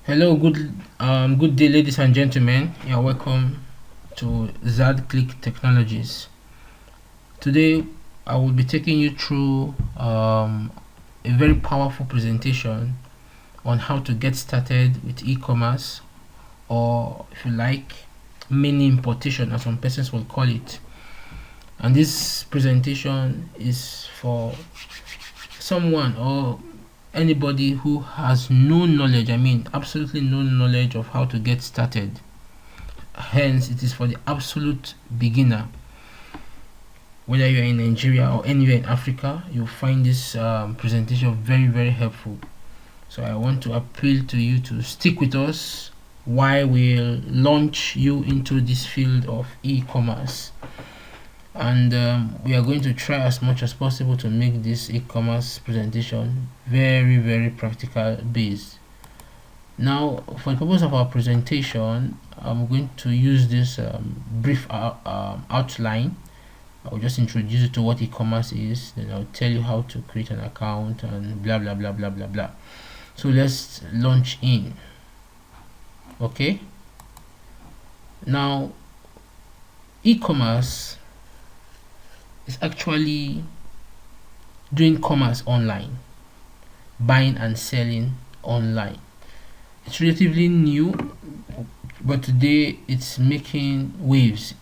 Hello, good day, ladies and gentlemen. You're welcome to Zad Click Technologies. Today, I will be taking you through a very powerful presentation on how to get started with e-commerce, or if you like, mini importation, as some persons will call it. And this presentation is for someone or anybody who has no knowledge, absolutely no knowledge of how to get started. Hence, it is for the absolute beginner. Whether you're in Nigeria or anywhere in Africa, you'll find this presentation very, very helpful. So I want to appeal to you to stick with us while we'll launch you into this field of e-commerce. And we are going to try as much as possible to make this e-commerce presentation very, very practical based. Now, for the purpose of our presentation, I'm going to use this brief outline. I'll just introduce you to what e-commerce is, then I'll tell you how to create an account and blah blah blah blah blah blah. So let's launch in. Okay, now e-commerce is actually doing commerce online, buying and selling online. It's relatively new, but today it's making waves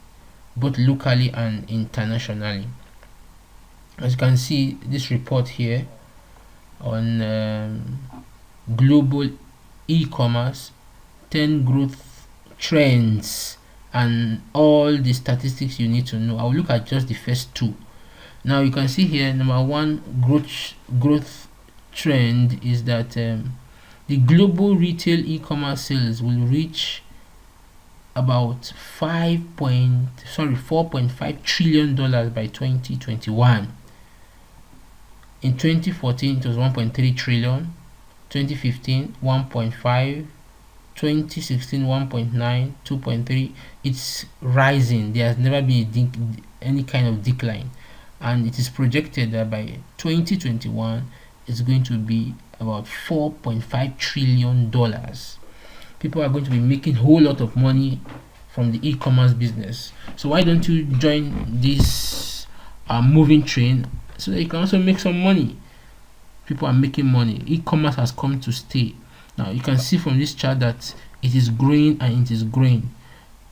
both locally and internationally. As you can see, this report here on global e-commerce 10 growth trends and all the statistics you need to know. I'll look at just the first two. Now you can see here, number one growth trend is that the global retail e-commerce sales will reach about 4.5 trillion dollars by 2021. In 2014 it was 1.3 trillion, 2015 1.5, 2016 1.9, 2.3. It's rising. There has never been any kind of decline, and it is projected that by 2021 it's going to be about 4.5 trillion dollars. People are going to be making a whole lot of money from the e-commerce business. So why don't you join this moving train so that you can also make some money? People are making money. E-commerce has come to stay. Now you can see from this chart that it is growing, and it is growing.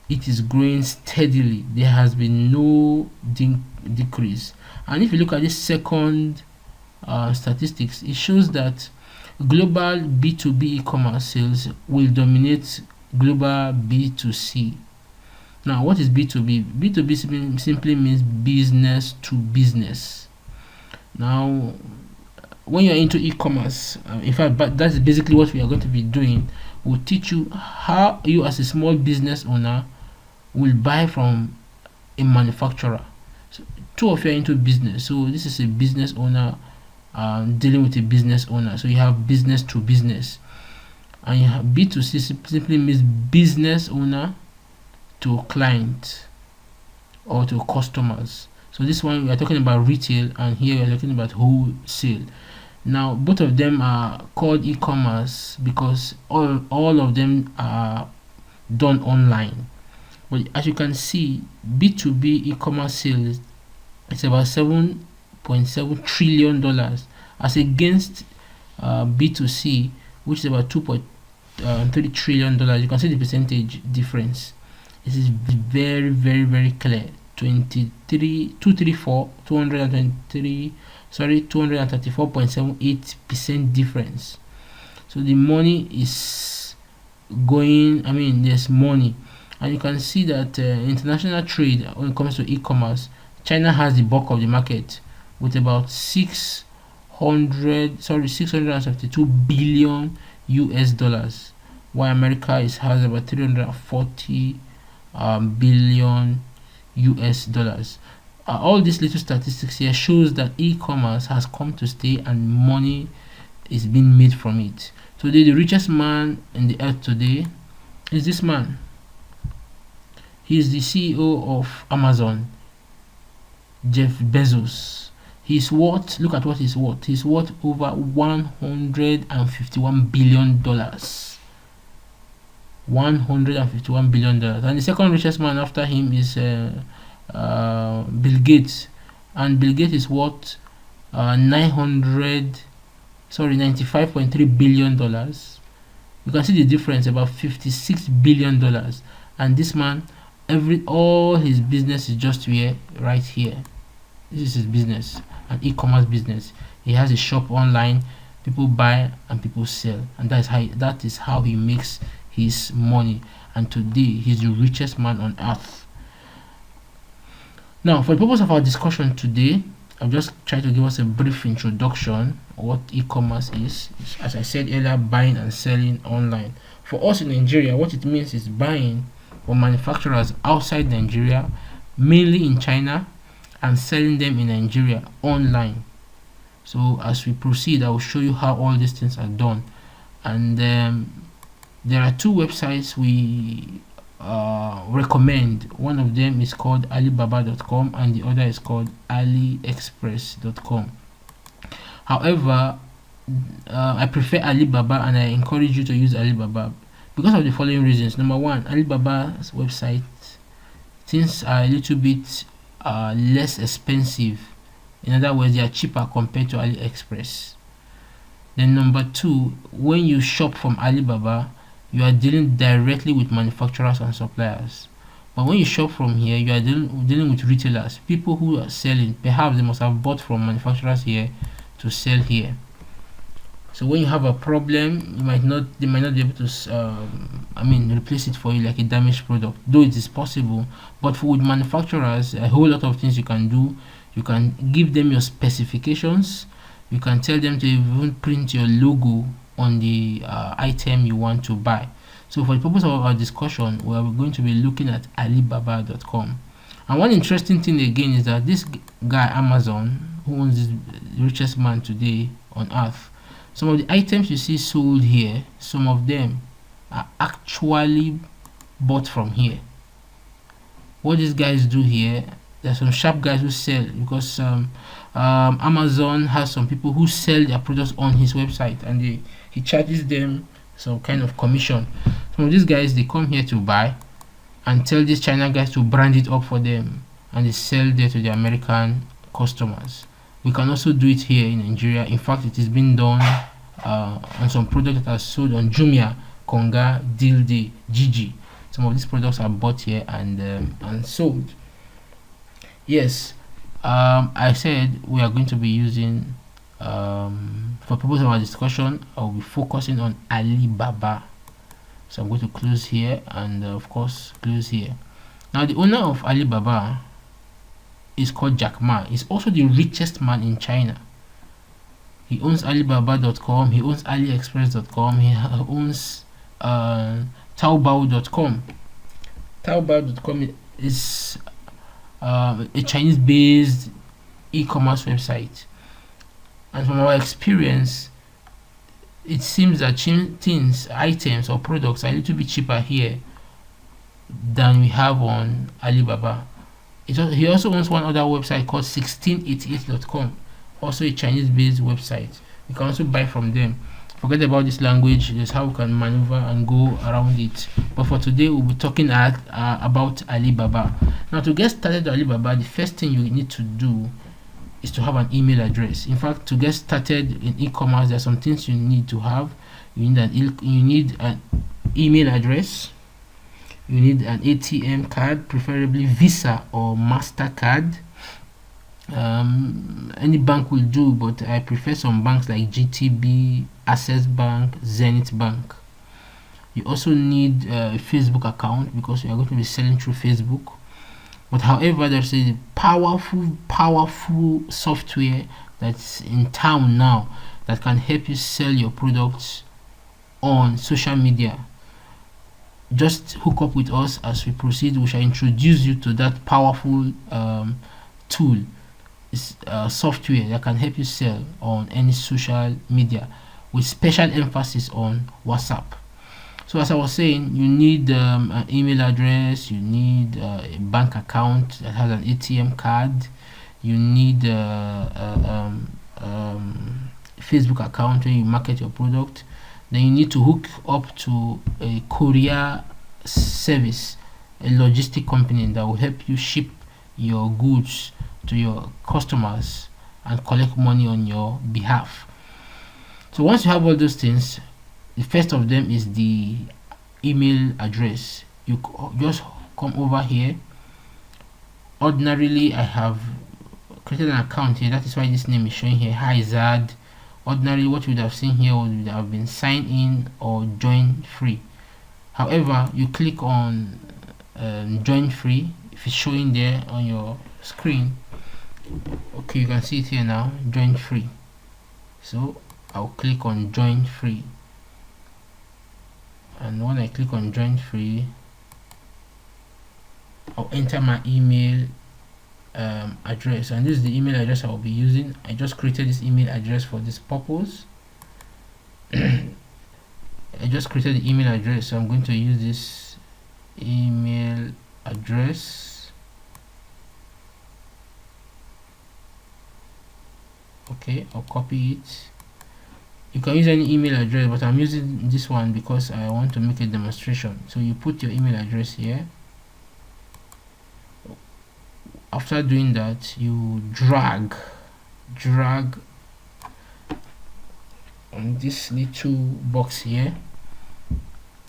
It is growing steadily. There has been no decrease. And if you look at this second statistics, it shows that global B2B e-commerce sales will dominate global B2C. Now, what is B2B? B2B simply means business to business. Now, when you're into e-commerce, in fact, but that's basically what we are going to be doing. We'll teach you how you, as a small business owner, will buy from a manufacturer. So, two of you are into business. So this is a business owner dealing with a business owner. So you have business to business, and you have B2C simply means business owner to client or to customers. So this one we are talking about retail, and here we are talking about wholesale. Now both of them are called e-commerce because all of them are done online. But as you can see, B2B e-commerce sales is about 7.7 trillion dollars, as against B2C, which is about 2.3 trillion dollars. You can see the percentage difference. This is very, very, very clear. 234.78% difference. So the money is going, there's money. And you can see that international trade, when it comes to e-commerce, China has the bulk of the market with about 672 billion US dollars, while America has about 340 billion US dollars. All these little statistics here shows that e-commerce has come to stay and money is being made from it. Today, the richest man in the earth today is this man. He is the CEO of Amazon, Jeff Bezos. He's worth, look at what he's worth. He's worth over $151 billion. $151 billion. And the second richest man after him is Bill Gates, and Bill Gates is worth 95.3 billion dollars. You can see the difference, about 56 billion dollars. And this man, all his business is just here, right here. This is his business, an e-commerce business. He has a shop online, people buy and people sell, and that is how he makes his money. And today he's the richest man on earth. Now, for the purpose of our discussion today, I'll just try to give us a brief introduction of what e-commerce is. As I said earlier, buying and selling online. For us in Nigeria, what it means is buying from manufacturers outside Nigeria, mainly in China, and selling them in Nigeria online. So as we proceed, I will show you how all these things are done. And there are two websites we recommend. One of them is called Alibaba.com and the other is called Aliexpress.com. However, I prefer Alibaba, and I encourage you to use Alibaba because of the following reasons. Number one, Alibaba's website, things are a little bit less expensive. In other words, they are cheaper compared to AliExpress. Then number two, when you shop from Alibaba, you are dealing directly with manufacturers and suppliers. But when you shop from here, you are dealing with retailers, people who are selling. Perhaps they must have bought from manufacturers here to sell here. So when you have a problem, they might not be able to replace it for you like a damaged product, though it is possible. But with manufacturers, a whole lot of things you can do. You can give them your specifications. You can tell them to even print your logo on the item you want to buy. So for the purpose of our discussion, we are going to be looking at Alibaba.com. And one interesting thing again is that this guy Amazon, who owns this richest man today on earth, some of the items you see sold here, some of them are actually bought from here. What these guys do here, there's some sharp guys who sell, because Amazon has some people who sell their products on his website, and he charges them some kind of commission. Some of these guys, they come here to buy and tell these China guys to brand it up for them, and they sell there to the American customers. We can also do it here in Nigeria. In fact, it is being done on some products that are sold on Jumia, Konga, Deal, Gigi. Some of these products are bought here and sold. Yes, I said we are going to be using, for purpose of our discussion, I will be focusing on Alibaba. So I'm going to close here and of course close here. Now the owner of Alibaba is called Jack Ma. He's also the richest man in China. He owns Alibaba.com, he owns Aliexpress.com, he owns Taobao.com. Taobao.com is a Chinese-based e-commerce website, and from our experience, it seems that items or products are a little bit cheaper here than we have on Alibaba. He also owns one other website called 1688.com, also a Chinese-based website. You can also buy from them. Forget about this language, this is how we can maneuver and go around it. But for today, we'll be talking about Alibaba. Now, to get started with Alibaba, the first thing you need to do is to have an email address. In fact, to get started in e-commerce, there are some things you need to have. You need an email address. You need an ATM card, preferably Visa or MasterCard. Any bank will do, but I prefer some banks like GTB, Access Bank, Zenith Bank. You also need a Facebook account because you are going to be selling through Facebook. But however, there's a powerful software that's in town now that can help you sell your products on social media. Just hook up with us as we proceed. We shall introduce you to that powerful tool. It's software that can help you sell on any social media, with special emphasis on WhatsApp. So as I was saying, you need an email address, you need a bank account that has an ATM card, you need a Facebook account where you market your product, then you need to hook up to a courier service, a logistic company that will help you ship your goods to your customers and collect money on your behalf. So once you have all those things, the first of them is the email address. You just come over here. Ordinarily, I have created an account here, that is why this name is showing here, Hazard. Ordinarily, what you would have seen here would have been sign in or join free. However, you click on join free. If it's showing there on your screen, okay, you can see it here now, join free. So I'll click on join free, and when I click on join free, I'll enter my email address, and this is the email address I'll be using. I just created this email address for this purpose. I just created the email address, so I'm going to use this email address. Okay, I'll copy it. You can use any email address, but I'm using this one because I want to make a demonstration. So you put your email address here. After doing that, you drag on this little box here,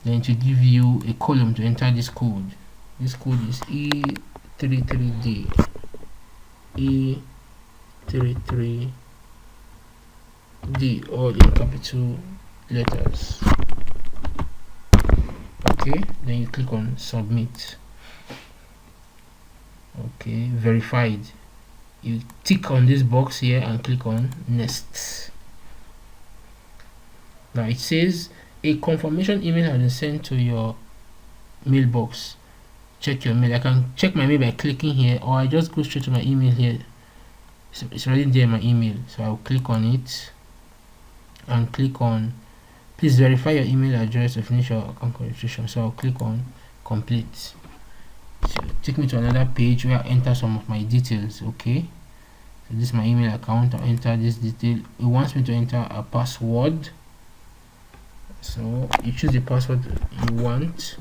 then to give you a column to enter this code. This code is E33D, E33D, all in capital letters. Okay, then you click on submit. Okay, verified. You tick on this box here and click on next. Now it says a confirmation email has been sent to your mailbox. Check your mail. I can check my mail by clicking here, or I just go straight to my email here. So it's already there in my email, so I'll click on it and click on please verify your email address to finish your account registration. So I'll click on complete. So take me to another page where I enter some of my details. Okay, so this is my email account. I'll enter this detail. It wants me to enter a password, so you choose the password you want.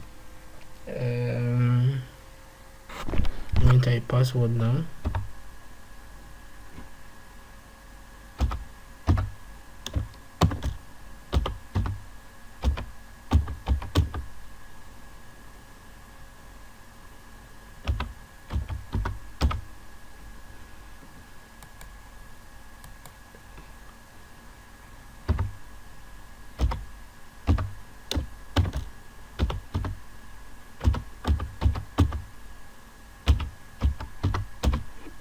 Enter a password now.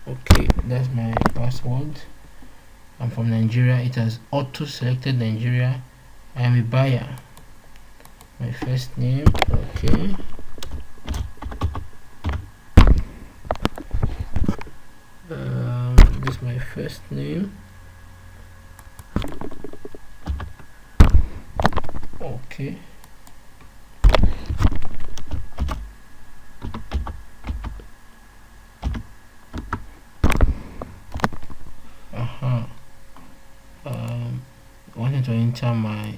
Okay, that's my password. I'm from Nigeria. It has auto selected Nigeria. I am a buyer. My first name. Okay, this is my first name. Okay, wanting to enter my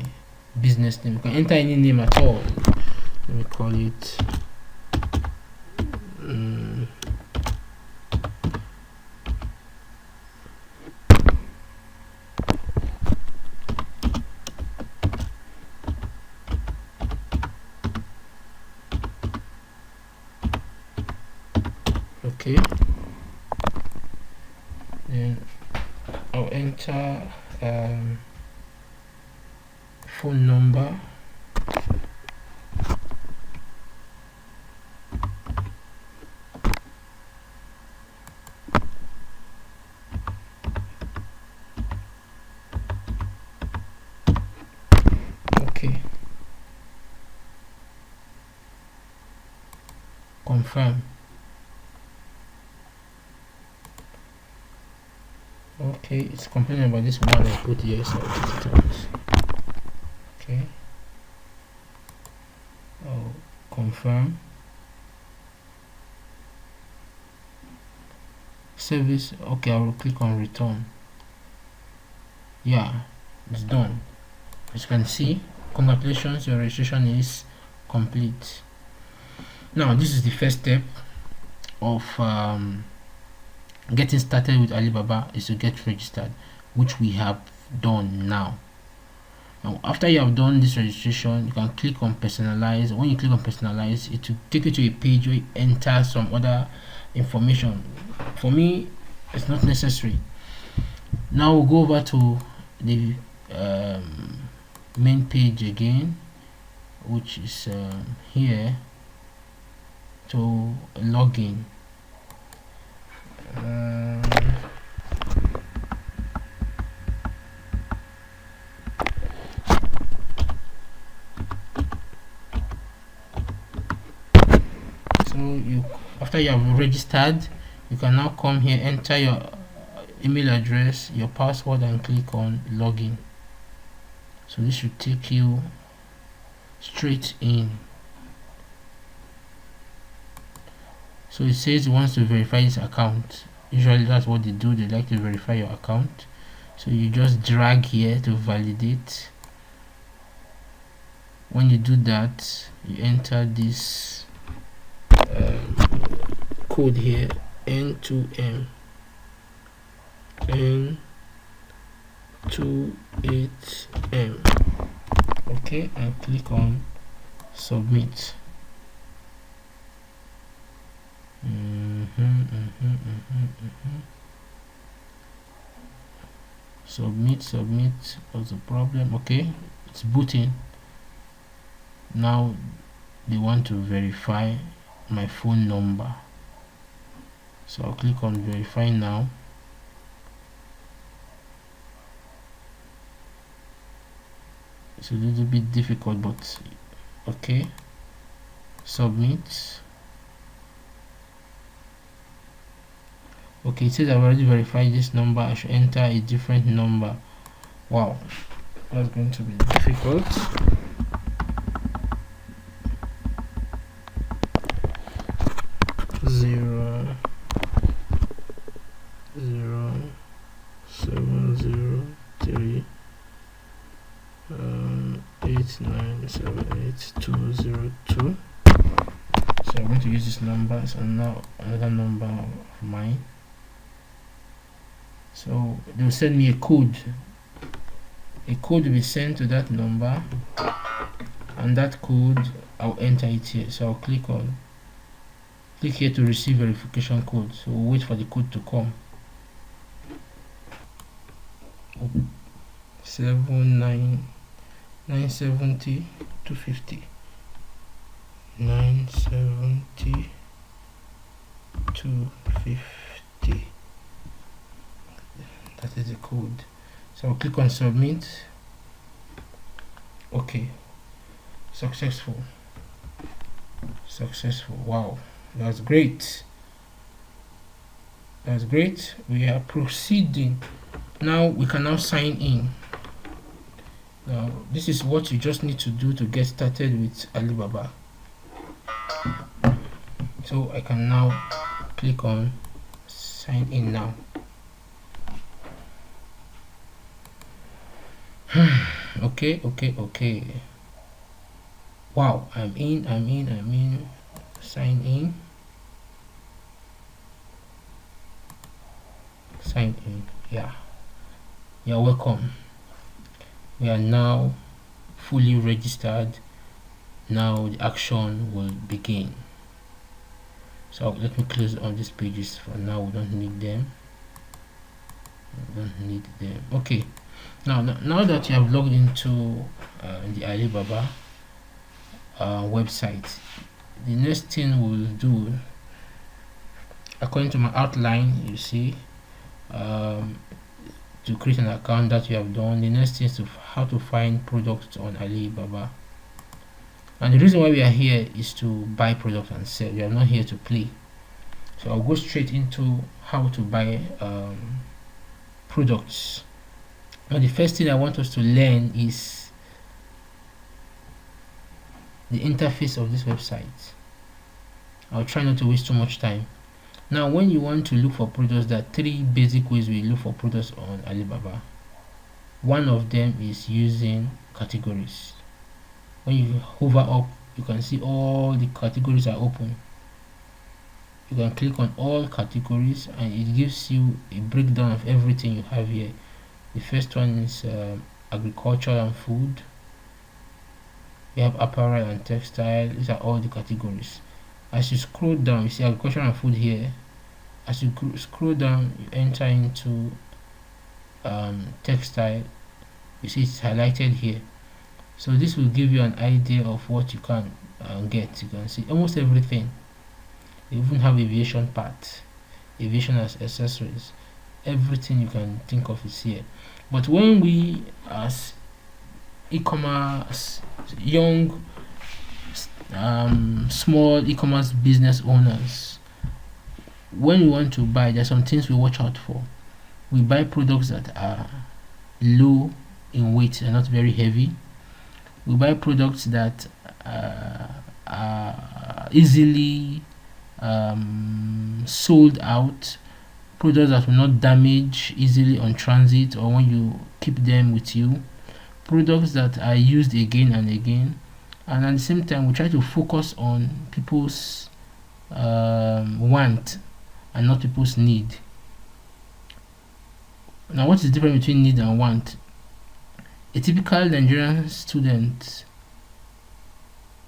business name. You can enter any name at all. Let me call it okay, then I'll enter phone number. Okay, confirm. Okay, it's complaining about this one I put here, so I'll take it out. Okay, I'll confirm. Service. Okay, I will click on return. Yeah, it's done. As you can see, Congratulations, your registration is complete. Now this is the first step of getting started with Alibaba, is to get registered, which we have done now. Now after you have done this registration, you can click on personalize. When you click on personalize, it will take you to a page where you enter some other information. For me, it's not necessary. Now we'll go over to the main page again, which is here, to login. So you, after you have registered, you can now come here, enter your email address, your password, and click on login. So this should take you straight in. So it says it wants to verify this account. Usually that's what they do, they like to verify your account. So you just drag here to validate. When you do that, you enter this code here, N2M N28M. Okay, and click on submit. Submit. What's the problem? Okay, it's booting. Now they want to verify my phone number, so I'll click on verify now. It's a little bit difficult, but okay. Submit. Okay, it says I've already verified this number. I should enter a different number. Wow, that's going to be difficult. Zero 703 8978 202. So I'm going to use this number. So now another number of mine. So they will send me a code. A code will be sent to that number, and that code I'll enter it here. So I'll click here to receive verification code. So we'll wait for the code to come. 970 250 970 250. That is the code. So I'll click on submit. Okay, successful. Wow, that's great. We are proceeding. Now we can now sign in. Now this is what you just need to do to get started with Alibaba. So I can now click on sign in now. Okay. Wow, I'm in. Sign in. Yeah, you're welcome. We are now fully registered. Now the action will begin. So let me close on these pages for now. We don't need them. Okay, now that you have logged into the Alibaba website, the next thing we'll do, according to my outline, you see, to create an account that you have done, the next thing is how to find products on Alibaba. And the reason why we are here is to buy products and sell. We are not here to play. So I'll go straight into how to buy products. Now the first thing I want us to learn is the interface of this website. I'll try not to waste too much time. Now when you want to look for products, there are three basic ways we look for products on Alibaba. One of them is using categories. When you hover up, you can see all the categories are open. You can click on all categories and it gives you a breakdown of everything you have here. The first one is agriculture and food. We have apparel and textile. These are all the categories. As you scroll down, you see agriculture and food here. As you scroll down, you enter into textile. You see it's highlighted here. So this will give you an idea of what you can get. You can see almost everything. You even have aviation parts, aviation as accessories. Everything you can think of is here. But when we as e-commerce young small e-commerce business owners, when we want to buy, there's some things we watch out for. We buy products that are low in weight and not very heavy. We buy products that are easily sold out, products that will not damage easily on transit or when you keep them with you, products that are used again and again. And at the same time, we try to focus on people's want and not people's need. Now, what is the difference between need and want? A typical Nigerian student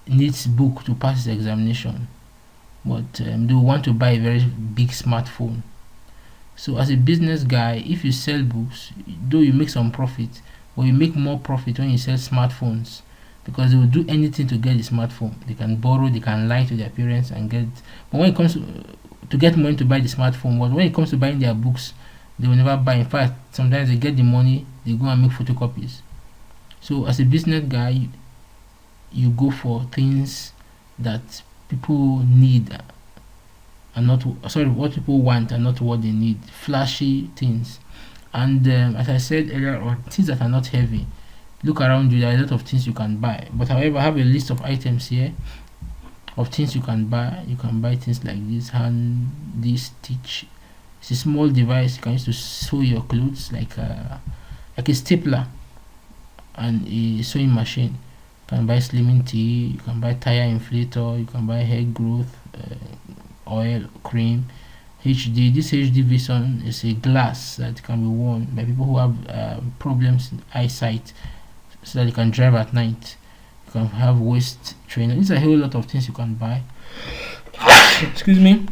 needs book to pass his examination, but they want to buy a very big smartphone. So as a business guy, if you sell books, though you make some profit, but you make more profit when you sell smartphones, because they will do anything to get the smartphone. They can borrow, they can lie to their parents and get. But when it comes to get money to buy the smartphone, but when it comes to buying their books, they will never buy. In fact, sometimes they get the money, they go and make photocopies. So as a business guy, you go for things that people need and not what people want and not what they need. Flashy things. And as I said earlier on, things that are not heavy. Look around you, there are a lot of things you can buy. But however, I have a list of items here of things you can buy. You can buy things like this stitch. It's a small device you can use to sew your clothes, like a stapler and a sewing machine. You can buy slimming tea, you can buy tire inflator, you can buy hair growth oil, cream. HD. This HD vision is a glass that can be worn by people who have problems in eyesight, so that you can drive at night. You can have waist trainer. These are a whole lot of things you can buy. Excuse me.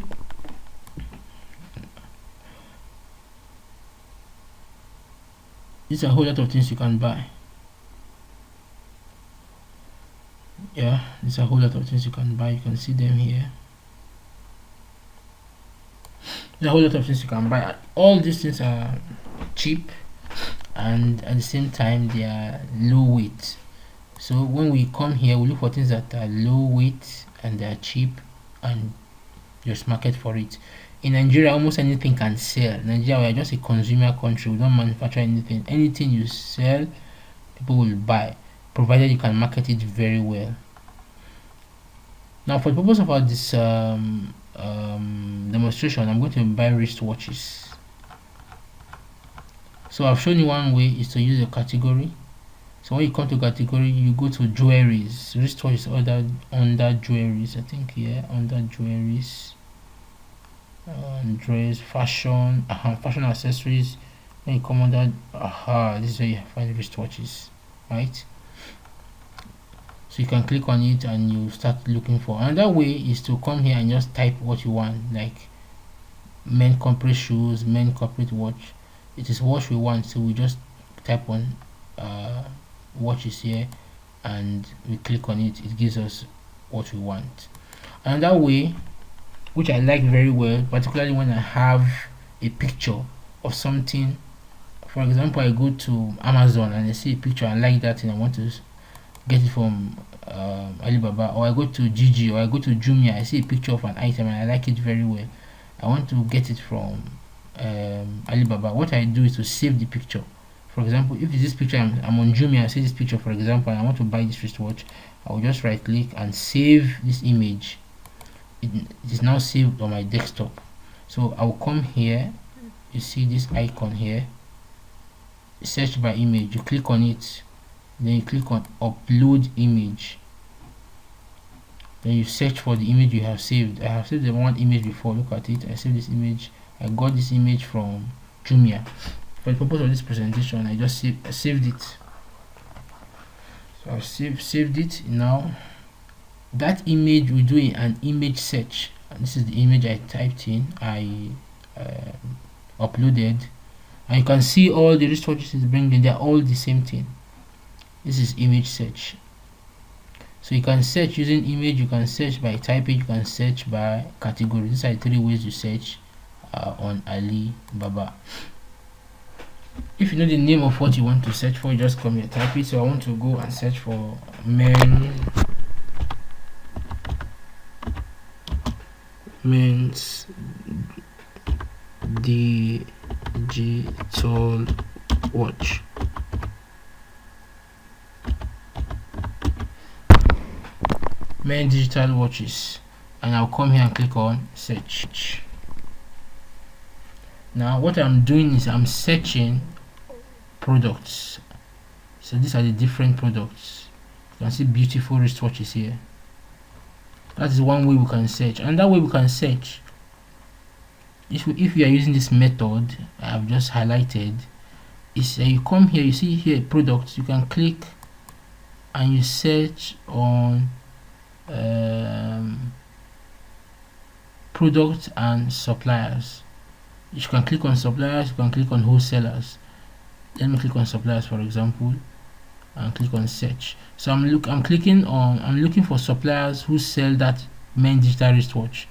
These are a whole lot of things you can buy. Yeah, these are a whole lot of things you can buy. You can see them here. There's a whole lot of things you can buy. All these things are cheap and at the same time they are low weight. So when we come here, we look for things that are low weight and they are cheap and there's market for it. In Nigeria, almost anything can sell. Nigeria, we are just a consumer country. We don't manufacture anything. Anything you sell, people will buy, provided you can market it very well. Now, for the purpose of this demonstration, I'm going to buy wristwatches. So I've shown you one way is to use a category. So when you come to category, you go to jewelries. Wristwatch is under jewelries, I think here, under jewelries, dress, fashion, fashion accessories. When you come under, this is where you find wristwatches, right? So you can click on it and you start looking for. Another way is to come here and just type what you want, like men corporate shoes, men corporate watch. It is what we want, so we just type on watches here and we click on it. It gives us what we want. Another way, which I like very well, particularly when I have a picture of something. For example, I go to Amazon and I see a picture, I like that and I want to get it from Alibaba, or I go to GG, or I go to Jumia, I see a picture of an item and I like it very well, I want to get it from Alibaba. What I do is to save the picture. For example, if this picture, I'm on Jumia, I see this picture, for example, and I want to buy this wristwatch, I will just right click and save this image. It is now saved on my desktop. So I will come here, you see this icon here, search by image, you click on it, then you click on upload image. Then you search for the image you have saved. I have saved the one image before. Look at it. I saved this image. I got this image from Jumia. For the purpose of this presentation, I just saved it. So I've saved it. Now that image, we do an image search, and this is the image I typed in. I uploaded, and you can see all the wristwatches is bringing. They're all the same thing. This is image search. So you can search using image, you can search by typing, you can search by category. These are 3 ways you search on Alibaba. If you know the name of what you want to search for, you just come here, type it. So I want to go and search for men's digital watch. Men's digital watches, and I'll come here and click on search. Now what I'm doing is I'm searching products. So these are the different products. You can see beautiful wristwatches here. That is one way we can search. And that way we can search, if you are using this method I have just highlighted, is you come here, you see here products, you can click and you search on products and suppliers. You can click on suppliers, you can click on wholesalers. Let me click on suppliers, for example, and click on search. So I'm looking for suppliers who sell that main digital wristwatch.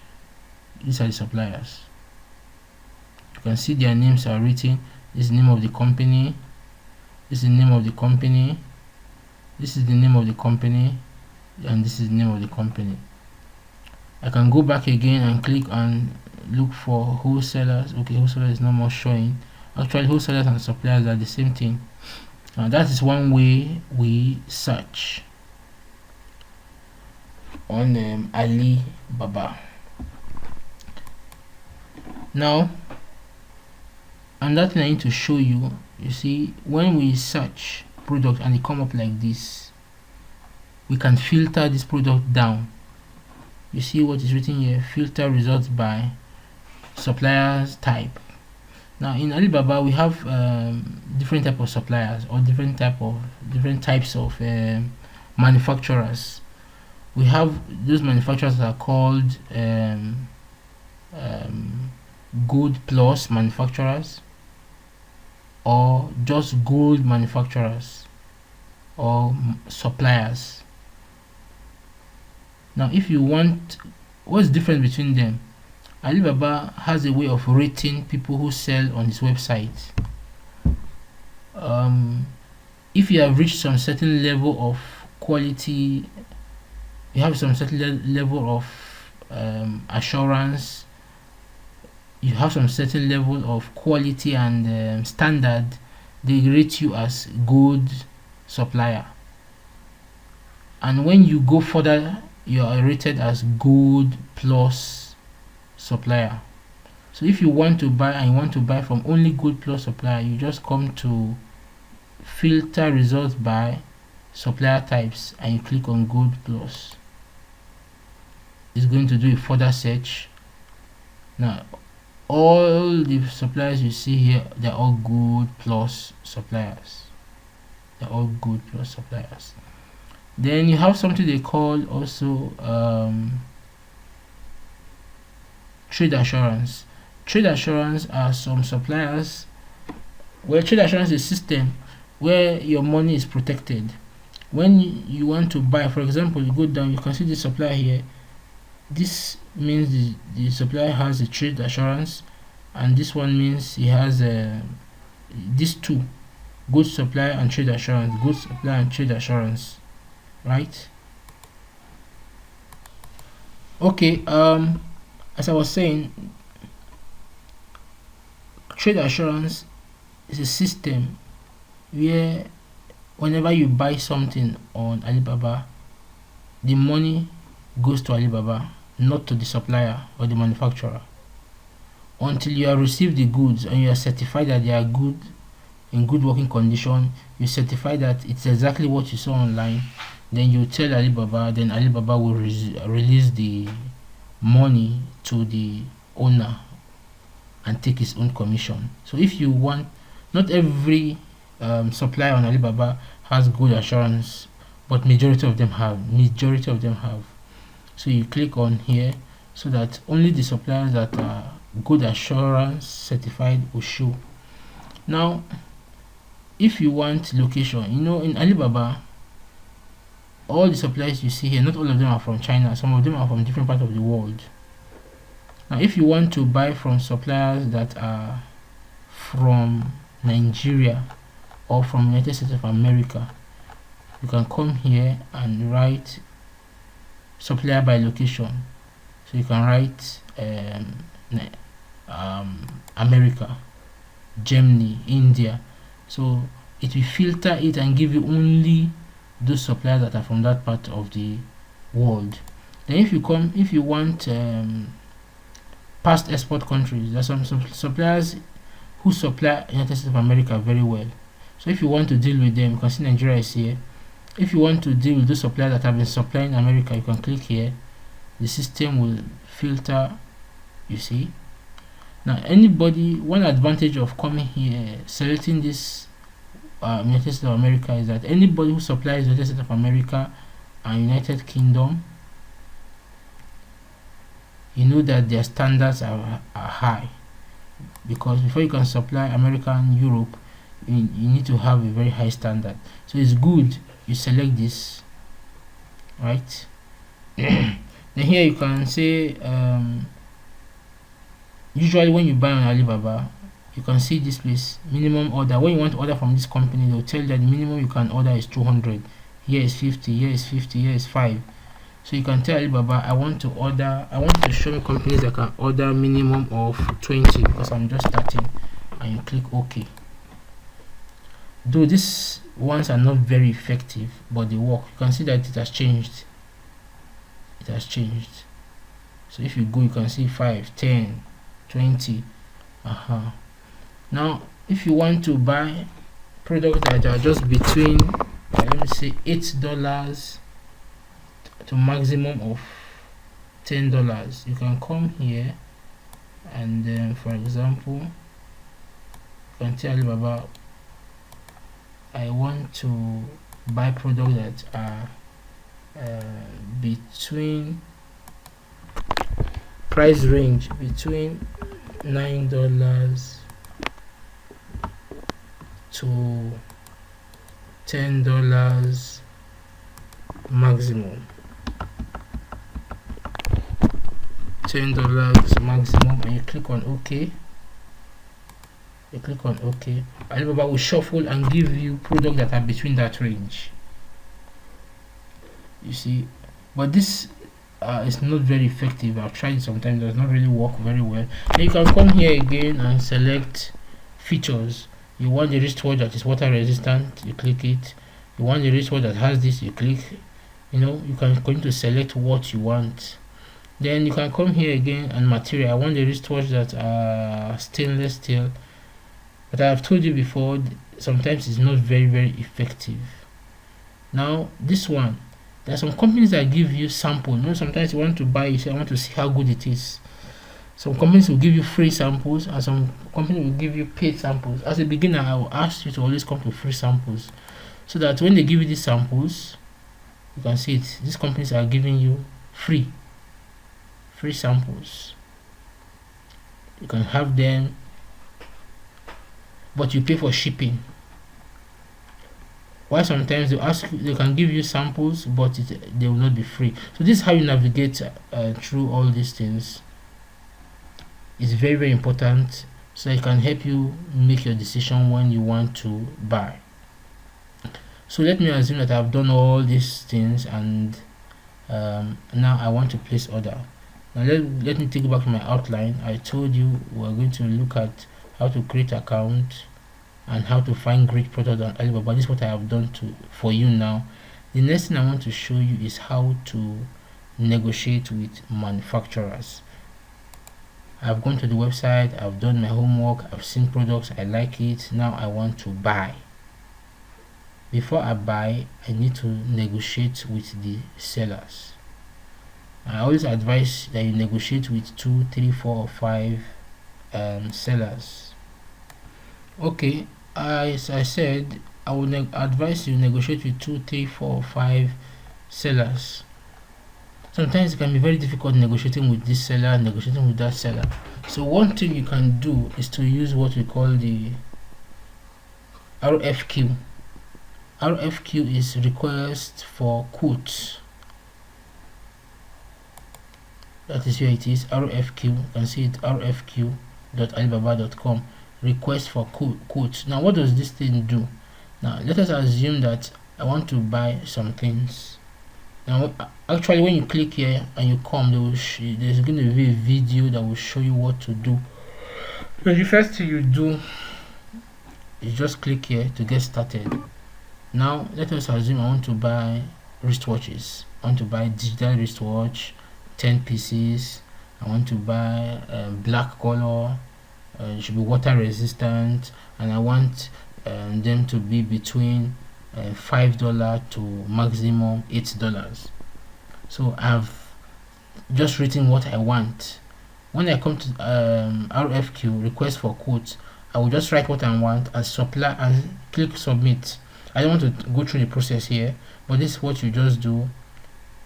These are the suppliers. You can see their names are written. This is the name of the company. This is the name of the company. This is the name of the company, and this is the name of the company. I can go back again and click and look for wholesalers. Okay, wholesalers is no more showing. Actually, wholesalers and suppliers are the same thing. That is one way we search on Alibaba. Now, another thing I need to show you, you see, when we search product and they come up like this, we can filter this product down. You see what is written here, filter results by suppliers type. Now in Alibaba we have different type of suppliers, or different types of manufacturers. We have those manufacturers that are called gold plus manufacturers, or just gold manufacturers, or suppliers. Now if you want, what's the difference between them? Alibaba has a way of rating people who sell on his website. If you have reached some certain level of quality, you have some certain level of assurance, you have some certain level of quality and standard, they rate you as good supplier. And when you go further, you are rated as gold plus supplier. So if you want to buy, and you want to buy from only gold plus supplier, you just come to filter results by supplier types and you click on gold plus. It's going to do a further search. Now all the suppliers you see here, they're all gold plus suppliers. They're all gold plus suppliers. Then you have something they call also trade assurance. Trade assurance are some suppliers where trade assurance is a system where your money is protected. When you want to buy, for example, you go down, you can see the supplier here. This means the supplier has a trade assurance, and this one means he has these two, good supplier and trade assurance, good supplier and trade assurance, right? Okay, as I was saying, trade assurance is a system where whenever you buy something on Alibaba, the money goes to Alibaba, not to the supplier or the manufacturer. Until you have received the goods and you are certified that they are good, in good working condition, you certify that it's exactly what you saw online, then you tell Alibaba, then Alibaba will release the money to the owner and take his own commission. So if you want, not every supplier on Alibaba has good assurance, but majority of them have. So you click on here so that only the suppliers that are good assurance certified will show. Now if you want location, in Alibaba, all the suppliers you see here, not all of them are from China, some of them are from different parts of the world. Now if you want to buy from suppliers that are from Nigeria or from United States of America, you can come here and write supplier by location. So you can write America, Germany, India. So it will filter it and give you only those suppliers that are from that part of the world. Then if you want past export countries, there are some suppliers who supply United States of America very well. So if you want to deal with them, you can see Nigeria is here. If you want to deal with those suppliers that have been supplying America, you can click here. The system will filter, you see. Now one advantage of coming here, selecting this United States of America, is that anybody who supplies United States of America and United Kingdom, you know that their standards are high, because before you can supply America and Europe, you need to have a very high standard. So it's good you select this, right? Then here you can say usually when you buy on Alibaba, you can see this place, minimum order. When you want to order from this company, they'll tell you that the minimum you can order is 200. Here is 50, here is 50, here is 5. So you can tell Alibaba, I want to show me companies that can order minimum of 20 because I'm just starting, and you click OK. Though these ones are not very effective, but they work. You can see that it has changed. So if you go, you can see 5, 10, 20. Now if you want to buy products that are just between let me say $8 to maximum of $10, you can come here and then, for example, you can tell Alibaba, I want to buy products that are between price range between $9 to $10 maximum. $10 maximum, and you click on OK. Alibaba will shuffle and give you products that are between that range, you see. But this is not very effective. I've tried it sometimes, it does not really work very well. Then you can come here again and select features. You want the wristwatch that is water resistant, you click it. You want the wristwatch that has this, you click. You can going to select what you want. Then you can come here again and material. I want the wristwatch that are stainless steel, but I have told you before, sometimes it's not very effective. Now this one, there are some companies that give you sample. Sometimes you want to buy, you say I want to see how good it is. Some companies will give you free samples, and some companies will give you paid samples. As a beginner, I will ask you to always come to free samples, so that when they give you these samples, you can see it. These companies are giving you free samples. You can have them, but you pay for shipping. Why sometimes they can give you samples, but they will not be free. So this is how you navigate through all these things. It's very important, so it can help you make your decision when you want to buy. So let me assume that I've done all these things, and now I want to place order. Now let me take you back to my outline. I told you we're going to look at how to create account and how to find great products on Alibaba. This is what I have done for you now. The next thing I want to show you is how to negotiate with manufacturers. I've gone to the website, I've done my homework, I've seen products, I like it. Now I want to buy. Before I buy, I need to negotiate with the sellers. I always advise that you negotiate with 2, 3, 4, or 5 sellers. Okay, as I said, I would advise you negotiate with 2, 3, 4, or 5 sellers. Sometimes it can be very difficult negotiating with this seller, negotiating with that seller. So one thing you can do is to use what we call the RFQ. RFQ is request for quotes. That is where it is, RFQ. You can see it, rfq.alibaba.com, request for quotes. Now what does this thing do? Now let us assume that I want to buy some things. Now actually when you click here and you come, there's going to be a video that will show you what to do. So the first thing you do is just click here to get started. Now let us assume I want to buy wristwatches. I want to buy digital wristwatch, 10 pieces. I want to buy black color, it should be water resistant, and I want them to be between $5 to maximum $8. So I've just written what I want. When I come to RFQ, request for quotes, I will just write what I want and supply and click submit. I don't want to go through the process here, but this is what you just do.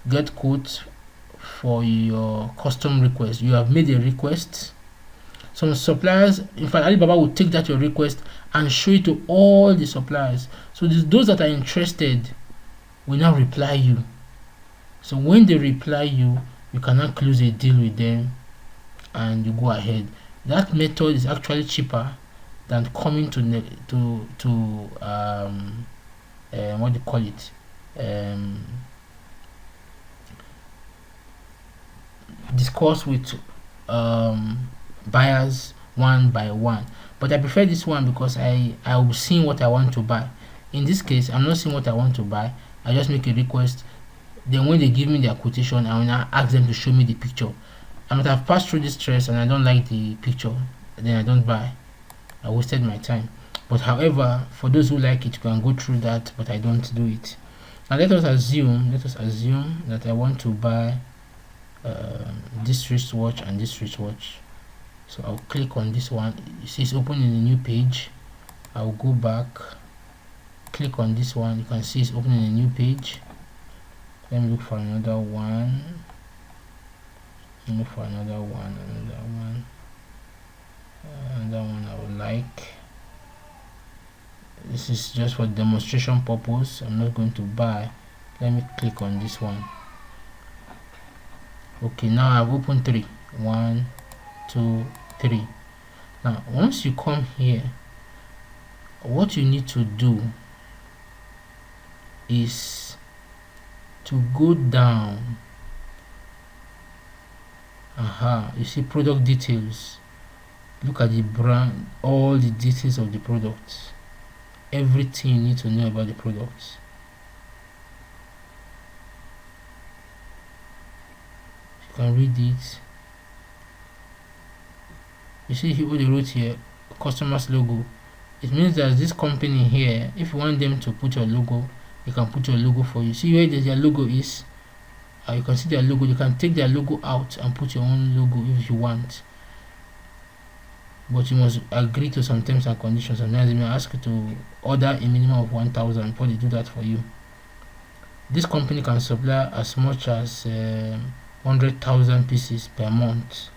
Get quotes for your custom request. You have made a request. Some suppliers, in fact Alibaba will take that your request and show it to all the suppliers. So those that are interested will now reply you. So when they reply you, you cannot close a deal with them and you go ahead. That method is actually cheaper than coming to what do you call it, discuss with buyers one by one. But I prefer this one because I will see what I want to buy. In this case, I'm not seeing what I want to buy. I just make a request. Then when they give me their quotation, I will now ask them to show me the picture. I might have passed through this stress and I don't like the picture, then I don't buy. I wasted my time. But however, for those who like it, you can go through that, but I don't do it. Now let us assume that I want to buy this wristwatch and this wristwatch. So I'll click on this one. You see it's open in a new page. I'll go back, click on this one. You can see it's opening a new page. Let me look for another one. Look for another one I would like. This is just for demonstration purpose. I'm not going to buy. Let me click on this one. Okay, now I've opened 3. 1, 2, 3. Now once you come here, what you need to do is to go down. You see product details. Look at the brand, all the details of the product, everything you need to know about the product. You can read it. You see what they wrote here, customer's logo. It means that this company here, if you want them to put your logo, you can put your logo for you. See where their logo is? You can see their logo. You can take their logo out and put your own logo if you want, but you must agree to some terms and conditions. Sometimes they may ask you to order a minimum of 1,000 before they do that for you. This company can supply as much as 100,000 pieces per month.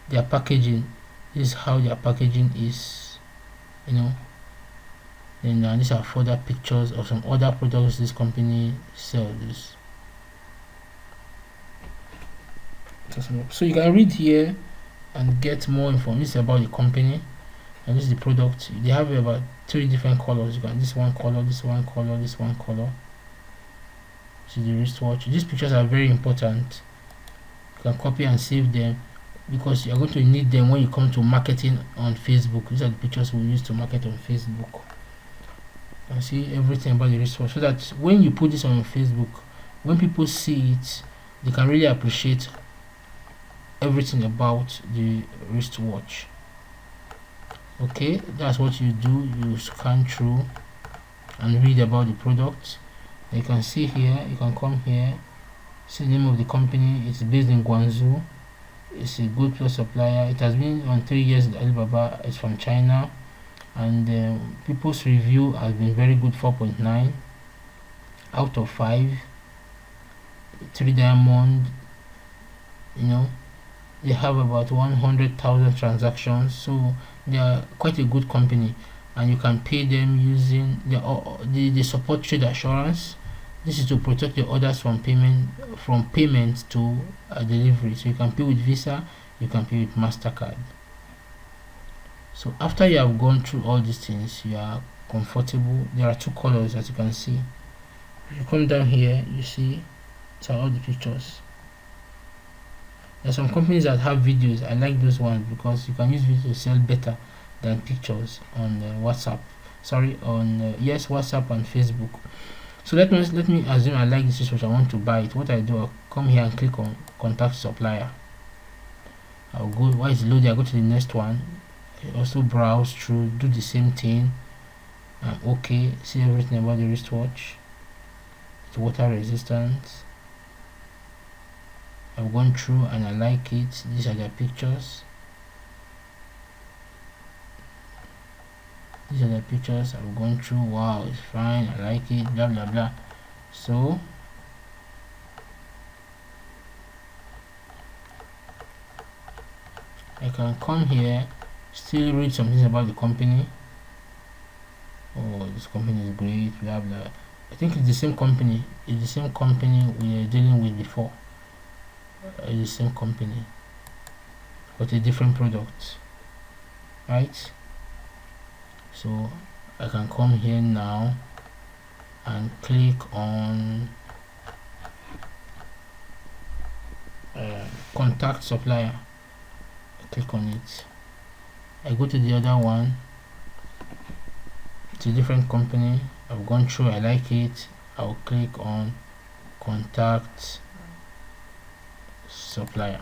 Their packaging, this is how their packaging is, and these are further pictures of some other products this company sells. So you can read here and get more information about the company, and this is the product. They have about 3 different colors. You can this one color, this one color, this one color. This is the wristwatch. These pictures are very important. You can copy and save them because you're going to need them when you come to marketing on Facebook. These are the pictures we use to market on Facebook. You can see everything about the wristwatch, so that when you put this on Facebook, when people see it, they can really appreciate everything about the wristwatch. Okay, that's what you do. You scan through and read about the product. You can see here, you can come here, see the name of the company. It's based in Guangzhou. It's a good plus supplier. It has been on 3 years with Alibaba. It's from China, and people's review has been very good, 4.9 out of 5. 3 diamond. You know, they have about 100,000 transactions, so they are quite a good company, and you can pay them using the support trade assurance. This is to protect your orders from payment to delivery. So you can pay with Visa, you can pay with MasterCard. So after you have gone through all these things, you are comfortable. There are 2 colors, as you can see. If you come down here, you see it's all the pictures. There are some companies that have videos. I like those ones because you can use videos to sell better than pictures on WhatsApp. Sorry, on WhatsApp and Facebook. So let me assume I like this wristwatch. I want to buy it. What I do, I'll come here and click on contact supplier. I'll go, while it's loading, I go to the next one. I also browse through, do the same thing. Okay, see everything about the wristwatch. It's water resistant. I've gone through and I like it. These are their pictures. These are the pictures I've gone through. Wow, it's fine, I like it, blah blah blah. So I can come here, still read some things about the company. Oh, this company is great, blah blah. I think it's the same company. It's the same company we were dealing with before. It's the same company, but a different product, right? So I can come here now and click on contact supplier. I click on it. I go to the other one. It's a different company. I've gone through, I like it. I'll click on contact supplier.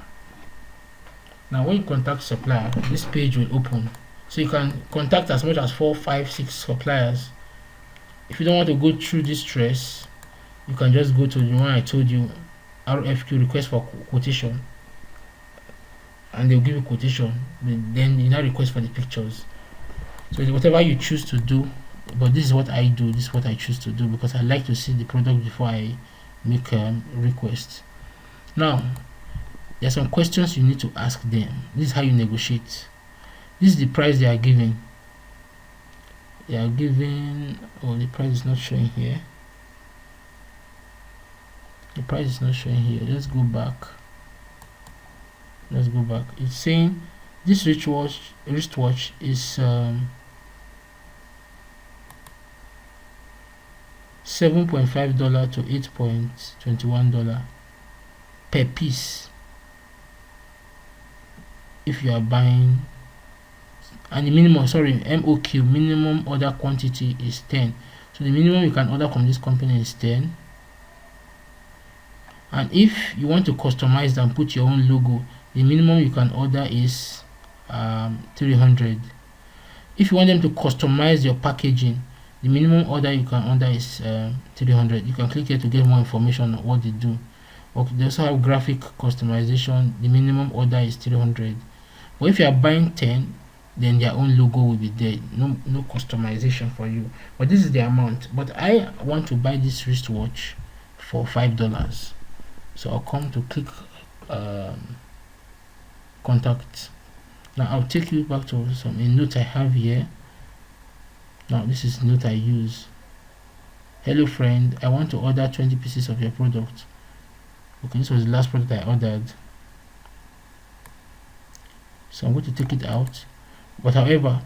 Now when you contact supplier, this page will open. So you can contact as much as 4, 5, 6 suppliers. If you don't want to go through this stress, you can just go to the one I told you, RFQ, request for quotation, and they'll give you quotation. Then you now request for the pictures. So whatever you choose to do, but this is what I do. This is what I choose to do because I like to see the product before I make a request. Now there are some questions you need to ask them. This is how you negotiate. This is the price they are giving. They are giving, oh, the price is not showing here. The price is not showing here. Let's go back. Let's go back. It's saying this wristwatch is $7.5 to $8.21 per piece if you are buying, and the minimum, sorry, MOQ, minimum order quantity is 10. So the minimum you can order from this company is 10. And if you want to customize and put your own logo, the minimum you can order is 300. If you want them to customize your packaging, the minimum order you can order is 300. You can click here to get more information on what they do. Okay, they also have graphic customization. The minimum order is 300. But if you are buying 10, then their own logo will be there. No customization for you. But this is the amount. But I want to buy this wristwatch for $5. So I'll come to click contact. Now I'll take you back to a note I have here. Now this is the note I use. Hello friend, I want to order 20 pieces of your product. Okay, this was the last product I ordered. So I'm going to take it out. But however,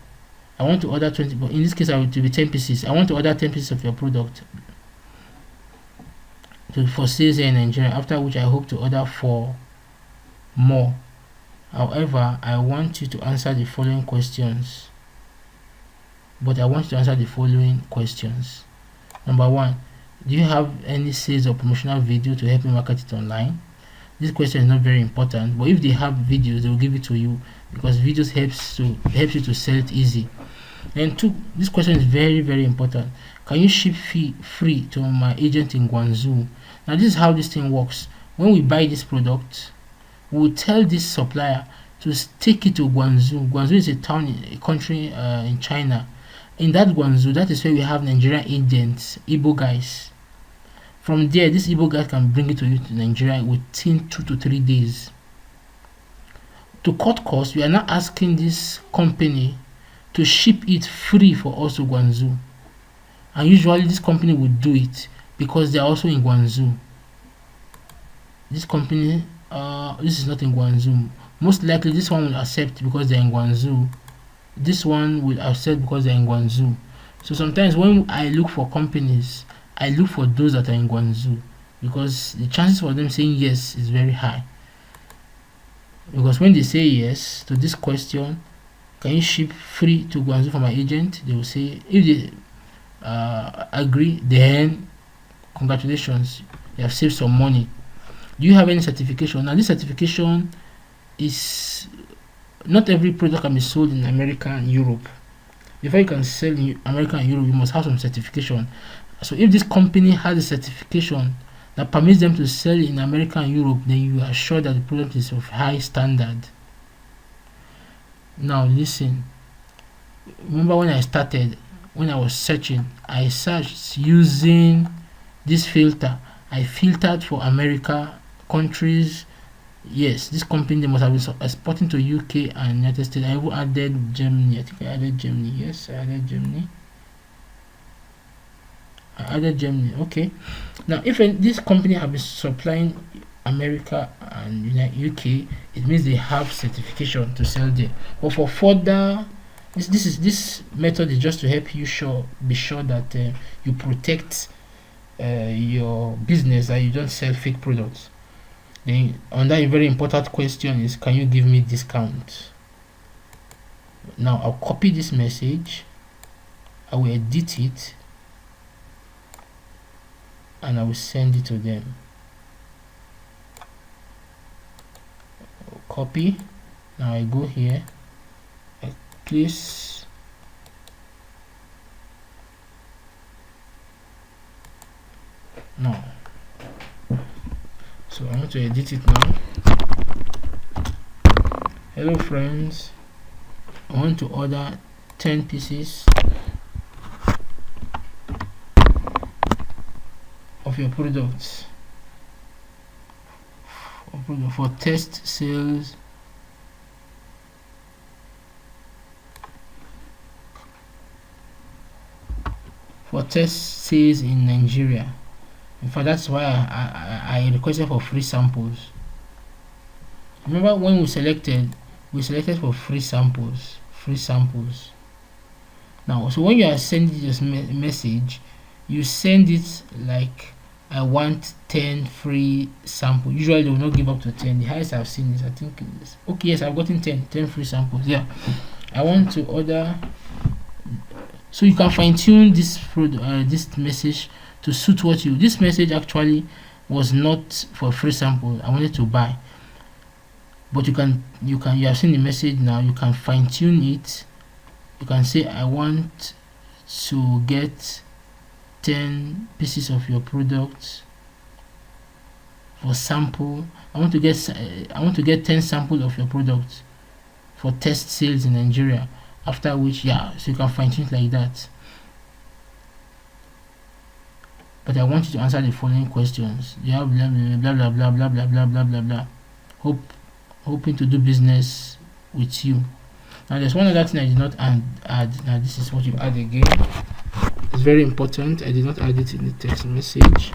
I want to order 20, but in this case I will be 10 pieces. I want to order 10 pieces of your product for sales here in Nigeria, after which I hope to order 4 more. However, I want you to answer the following questions. But I want you to answer the following questions. Number 1, do you have any sales or promotional video to help me market it online? this question is not very important, but if they have videos, they will give it to you, because videos helps you to sell it easy. And two, this question is very, very important. Can you ship free to my agent in Guangzhou? Now this is how this thing works. When we buy this product, we will tell this supplier to take it to Guangzhou. Guangzhou is a town, a country in China. In that Guangzhou, that is where we have Nigerian agents, Igbo guys. From there, this Igbo guy can bring it to you to Nigeria within 2 to 3 days. To cut costs, we are now asking this company to ship it free for us to Guangzhou. And usually this company would do it because they are also in Guangzhou. This company, this is not in Guangzhou. Most likely this one will accept because they're in Guangzhou. This one will accept because they're in Guangzhou. So sometimes when I look for companies, I look for those that are in Guangzhou, because the chances for them saying yes is very high. Because when they say yes to this question, can you ship free to Guangzhou for my agent, they will say, if they agree, then congratulations, you have saved some money. Do you have any certification? Now this certification is, not every product can be sold in America and Europe. Before you can sell in America and Europe, you must have some certification. So if this company has a certification that permits them to sell in America and Europe, then you are sure that the product is of high standard. Now listen, remember when I started, when I was searching, I searched using this filter. I filtered for America, countries. Yes, this company, they must have been exporting to UK and United States. I even added Germany. I think I added Germany. Yes, I added Germany. Okay. Now if this company have been supplying America and UK, it means they have certification to sell there. But for further, this method is just to help you be sure that you protect your business, that you don't sell fake products. Then another very important question is, can you give me discount? Now I'll copy this message, I will edit it, and I will send it to them. Copy. Now I go here, I place, no, so I want to edit it now. Hello friends, I want to order 10 pieces of your products for test sales in Nigeria. In fact, that's why I requested for free samples. Remember when we selected for free samples. Now, so when you are sending this message, you send it like, I want 10 free samples. Usually they will not give up to 10. The highest I've seen is, I think, okay, yes, I've gotten 10 free samples. Yeah, I want to order. So you can fine-tune this this message to suit what you. This message actually was not for free sample. I wanted to buy, but you have seen the message now. You can fine-tune it. You can say, I want to get 10 pieces of your product for sample. I want to get 10 samples of your product for test sales in Nigeria. After which, yeah, so you can fine tune it like that. But I want you to answer the following questions. You have blah blah blah blah blah blah blah blah blah. Hoping to do business with you. Now there's one other thing I did not add. Now this is what you add again. It's very important. I did not add it in the text message.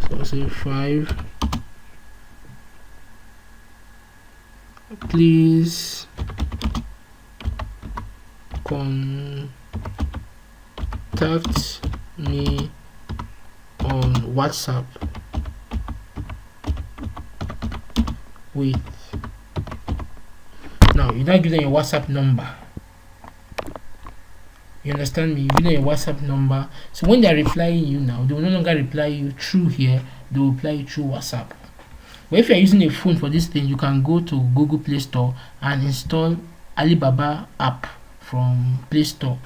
So I'll say 5. Please contact me on WhatsApp with. Now you now give them your WhatsApp number. You understand me? You give them your WhatsApp number. So when they are replying you now, they will no longer reply you through here, they will reply you through WhatsApp. But if you are using a phone for this thing, you can go to Google Play Store and install Alibaba app from Play Store.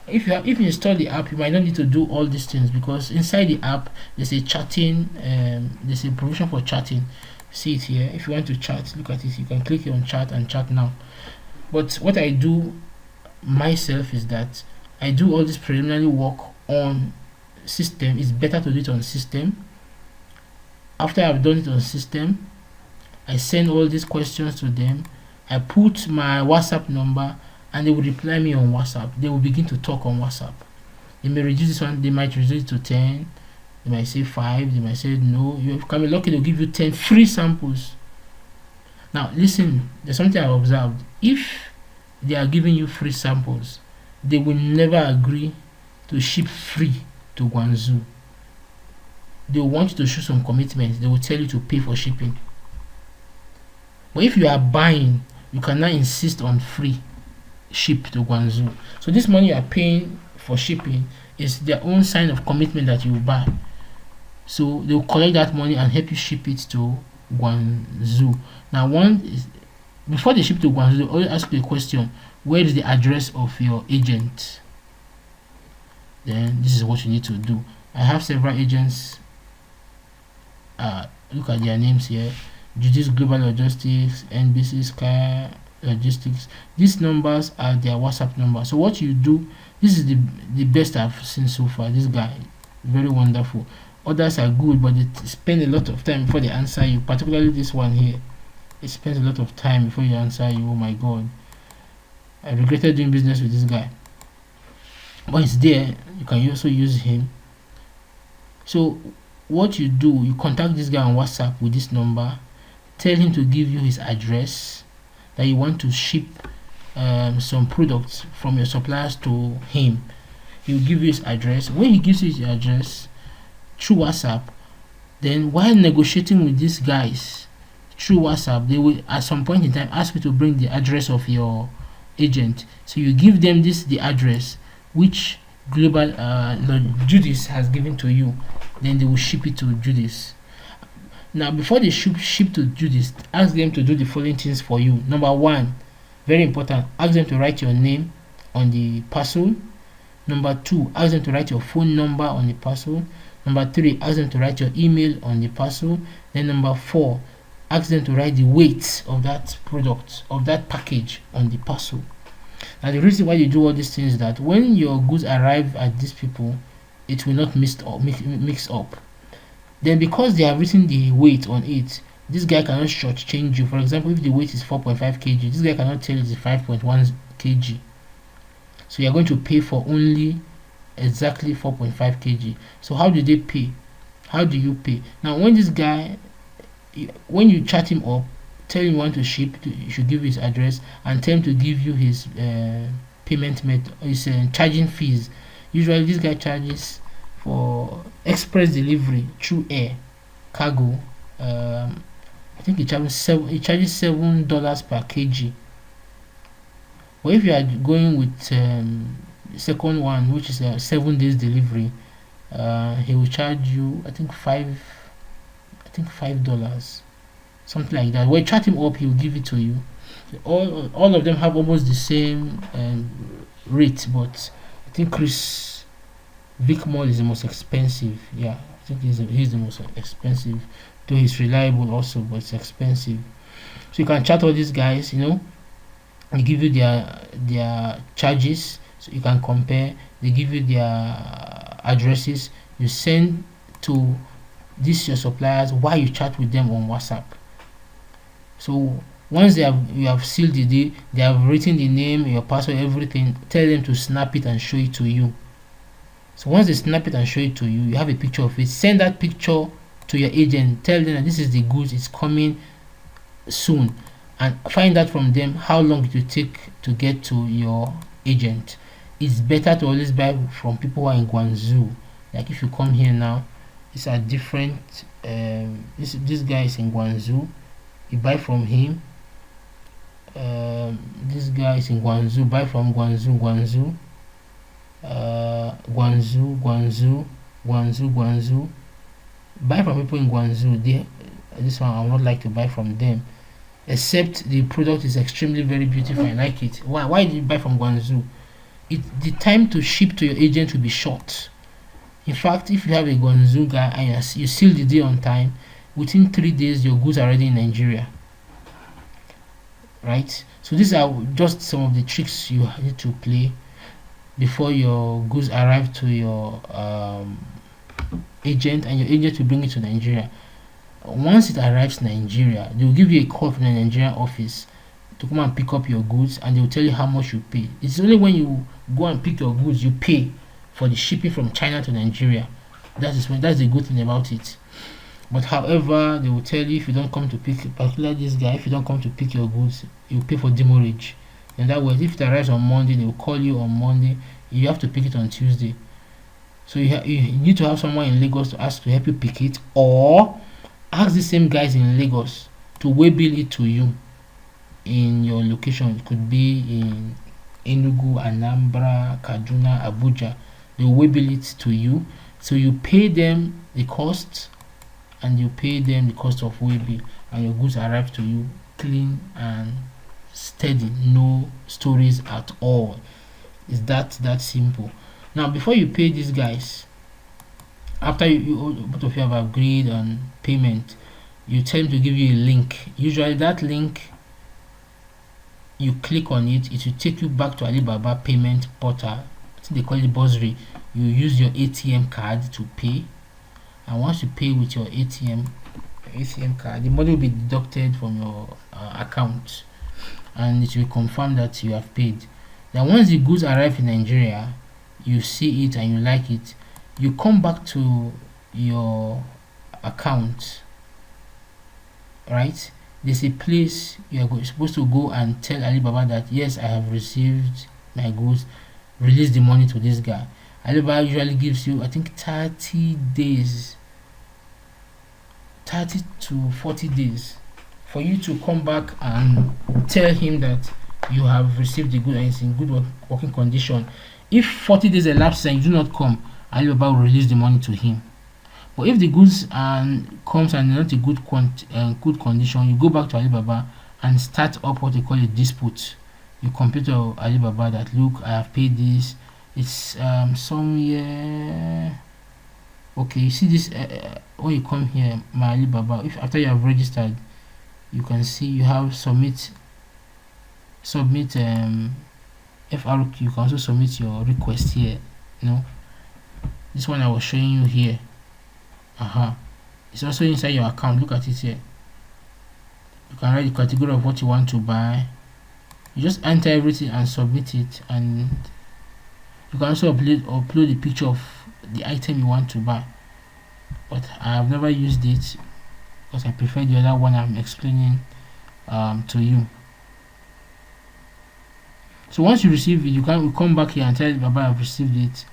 If you install the app, you might not need to do all these things, because inside the app there's a chatting, there's a provision for chatting. See it here. If you want to chat, look at it. You can click on chat and chat now. But what I do myself is that I do all this preliminary work on system. It's better to do it on system. After I've done it on system, I send all these questions to them. I put my WhatsApp number and they will reply me on WhatsApp. They will begin to talk on WhatsApp. They may reduce this one, they might reduce it to 10, they might say 5, they might say no. You can be lucky, they'll give you 10 free samples. Now listen, there's something I observed. If they are giving you free samples, they will never agree to ship free to Guangzhou. They will want you to show some commitment. They will tell you to pay for shipping. But if you are buying, you cannot insist on free ship to Guangzhou. So this money you are paying for shipping is their own sign of commitment that you will buy. So they will collect that money and help you ship it to Guangzhou. Now, before they ship to Guangzhou, they always ask you a question: where is the address of your agent? Then this is what you need to do. I have several agents. Look at their names here: Judy's Global Logistics, NBC Sky Logistics. These numbers are their WhatsApp number. So what you do, this is the best I've seen so far. This guy, very wonderful. Others are good, but they spend a lot of time before they answer you, particularly this one here. It spends a lot of time before you answer you. Oh my god, I regretted doing business with this guy, but it's there. You can also use him. So what you do, you contact this guy on WhatsApp with this number, tell him to give you his address, that you want to ship some products from your suppliers to him. He will give you his address. When he gives you his address through WhatsApp, then while negotiating with these guys through WhatsApp, they will at some point in time ask you to bring the address of your agent. So you give them the address which Global Judy's has given to you. Then they will ship it to Judy's. Now before they ship to Judy's, ask them to do the following things for you. Number one, very important, ask them to write your name on the parcel. Number two, ask them to write your phone number on the parcel. Number three, ask them to write your email on the parcel. Then number four, ask them to write the weight of that product, of that package on the parcel. Now the reason why you do all these things is that when your goods arrive at these people, it will not mix up. Then because they have written the weight on it, this guy cannot shortchange you. For example, if the weight is 4.5 kg, this guy cannot tell you it's 5.1 kg. So you are going to pay for only exactly 4.5 kg. So how do they pay? How do you pay? Now when this guy, when you chat him up, tell him you want to ship, you should give his address and tell him to give you his payment method, his charging fees. Usually this guy charges for express delivery through air cargo. I think he charges $7 per kg. But if you are going with the second one, which is a 7 days delivery, he will charge you I think $5, something like that. When you chat him up, he will give it to you. All of them have almost the same rate, but I think Chris Vickmore is the most expensive. Yeah, I think he's the most expensive, though he's reliable also, but it's expensive. So you can chat all these guys, they give you their charges, so you can compare. They give you their addresses. You send to these your suppliers while you chat with them on WhatsApp. So once you have sealed the deal, they have written the name, your password, everything, tell them to snap it and show it to you. So once they snap it and show it to you, you have a picture of it. Send that picture to your agent, tell them that this is the goods, it's coming soon, and find out from them how long it will take to get to your agent. It's better to always buy from people who are in Guangzhou. Like if you come here now, these are different. This guy is in Guangzhou, you buy from him. This guy is in Guangzhou, buy from Guangzhou. Guangzhou. Buy from people in Guangzhou. This one I would not like to buy from them, except the product is extremely very beautiful. I like it. Why did you buy from Guangzhou? The time to ship to your agent will be short. In fact, if you have a Guangzhou guy and you seal the deal on time, within 3 days your goods are already in Nigeria, right? So these are just some of the tricks you need to play before your goods arrive to your agent, and your agent will bring it to Nigeria. Once it arrives in Nigeria, they will give you a call from the Nigerian office to come and pick up your goods, and they will tell you how much you pay. It's only when you go and pick your goods you pay for the shipping from China to Nigeria. That's the good thing about it. But however, they will tell you if you don't come to pick, particularly this guy, if you don't come to pick your goods, you pay for demurrage. In that way, if it arrives on Monday, they will call you on Monday. You have to pick it on Tuesday. So you need to have someone in Lagos to ask to help you pick it, or ask the same guys in Lagos to waybill it to you in your location. It could be in Enugu, Anambra, Kaduna, Abuja. They will waybill it to you, so you pay them the cost, and you pay them the cost of waybill, and your goods arrive to you clean and steady, no stories at all. It's that simple. Now, before you pay these guys, after you both of you have agreed on payment, you tell them to give you a link. Usually that link, you click on it, it will take you back to Alibaba payment portal. I think they call it bursary. You use your ATM card to pay, and once you pay with your ATM card, the money will be deducted from your account, and it will confirm that you have paid. Then once the goods arrive in Nigeria, you see it and you like it, you come back to your account, right? There's a place you're supposed to go and tell Alibaba that yes, I have received my goods, release the money to this guy. Alibaba usually gives you, I think, 30 days, 30 to 40 days for you to come back and tell him that you have received the good and it's in good working condition. If 40 days elapses and you do not come, Alibaba will release the money to him. But if the goods comes and not a good condition, you go back to Alibaba and start up what they call a dispute. You compare to Alibaba that, look, I have paid this. It's somewhere. Okay, you see this when you come here, my Alibaba. If after you have registered, you can see you have submit FRQ. You can also submit your request here. This one I was showing you here. It's also inside your account. Look at it here. You can write the category of what you want to buy. You just enter everything and submit it, and you can also upload the picture of the item you want to buy. But I have never used it because I prefer the other one I'm explaining to you. So once you receive it, you come back here and tell Baba I've received it.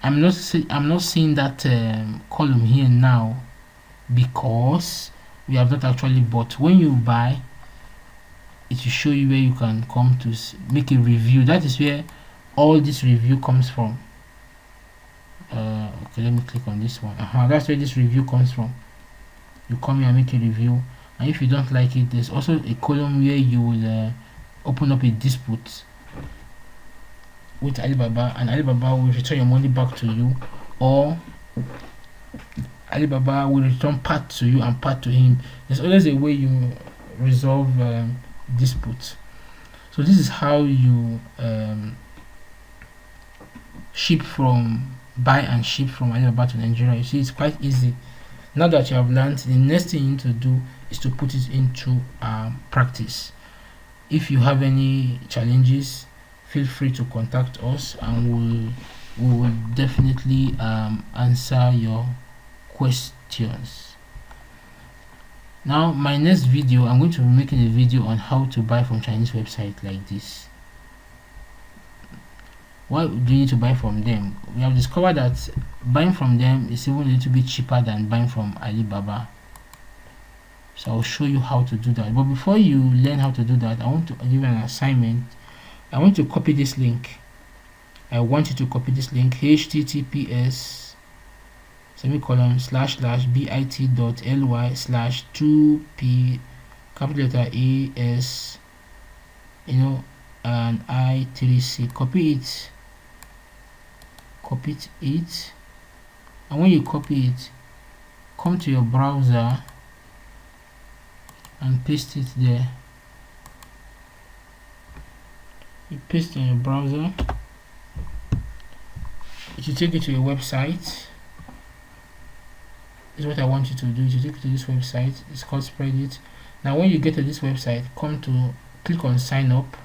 I'm not seeing that column here now because we have not actually bought. When you buy, it will show you where you can come to make a review. That is where all this review comes from. Okay, let me click on this one. That's where this review comes from. You come here and make a review, and if you don't like it, there's also a column where you will open up a dispute with Alibaba, and Alibaba will return your money back to you, or Alibaba will return part to you and part to him. There's always a way you resolve disputes. So this is how you buy and ship from Alibaba to Nigeria. You see, it's quite easy. Now that you have learned, the next thing you need to do is to put it into practice. If you have any challenges, feel free to contact us, and we will definitely answer your questions. Now, my next video, I'm going to be making a video on how to buy from Chinese website like this. Why do you need to buy from them? We have discovered that buying from them is even a little bit cheaper than buying from Alibaba. So I'll show you how to do that. But before you learn how to do that, I want to give you an assignment. I want to copy this link I want you to copy this link, https semicolon / bit.ly/2p capital letter AS and I3C. Copy it, and when you copy it, come to your browser and paste it there. You paste in your browser, it will take you to a website. This is what I want you to do. It will take you to this website. It's called Spreadit. Now when you get to this website, click on sign up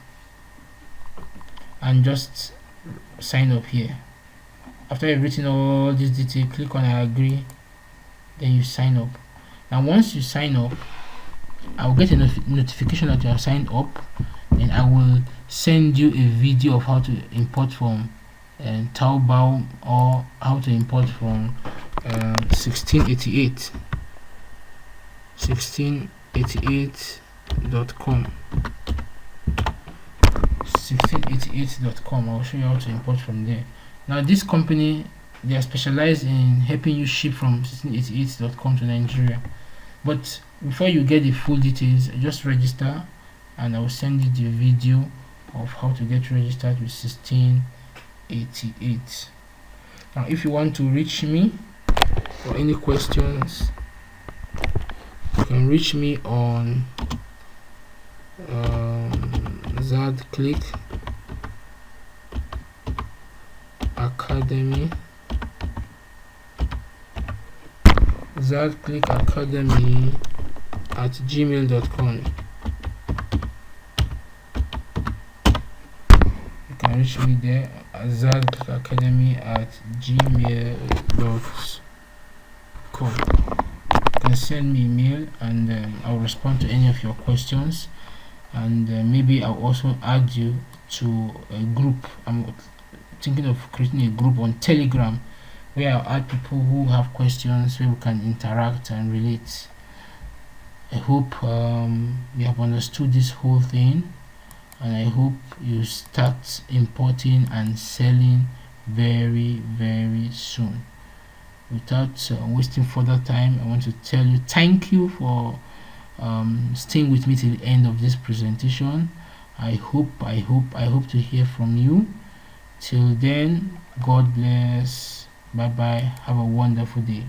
and just sign up here. After you've written all this detail, click on I agree, then you sign up. Now once you sign up, I will get a notification that you have signed up, and I will send you a video of how to import from Taobao, or how to import from 1688.com. 1688.com. I'll show you how to import from there. Now this company, they are specialized in helping you ship from 1688.com to Nigeria. But before you get the full details, just register, and I will send you the video of how to get registered with 1688. Now if you want to reach me for any questions, you can reach me on Zadclick Academy @gmail.com. You can reach me there at zadclickacademy@gmail.com. You can send me email, and I'll respond to any of your questions, and maybe I'll also add you to a group. I'm thinking of creating a group on Telegram where I'll add people who have questions, where we can interact and relate. I hope you have understood this whole thing, and I hope you start importing and selling very, very soon. Without wasting further time, I want to tell you thank you for staying with me till the end of this presentation. I hope to hear from you. Till then, God bless. Bye bye. Have a wonderful day.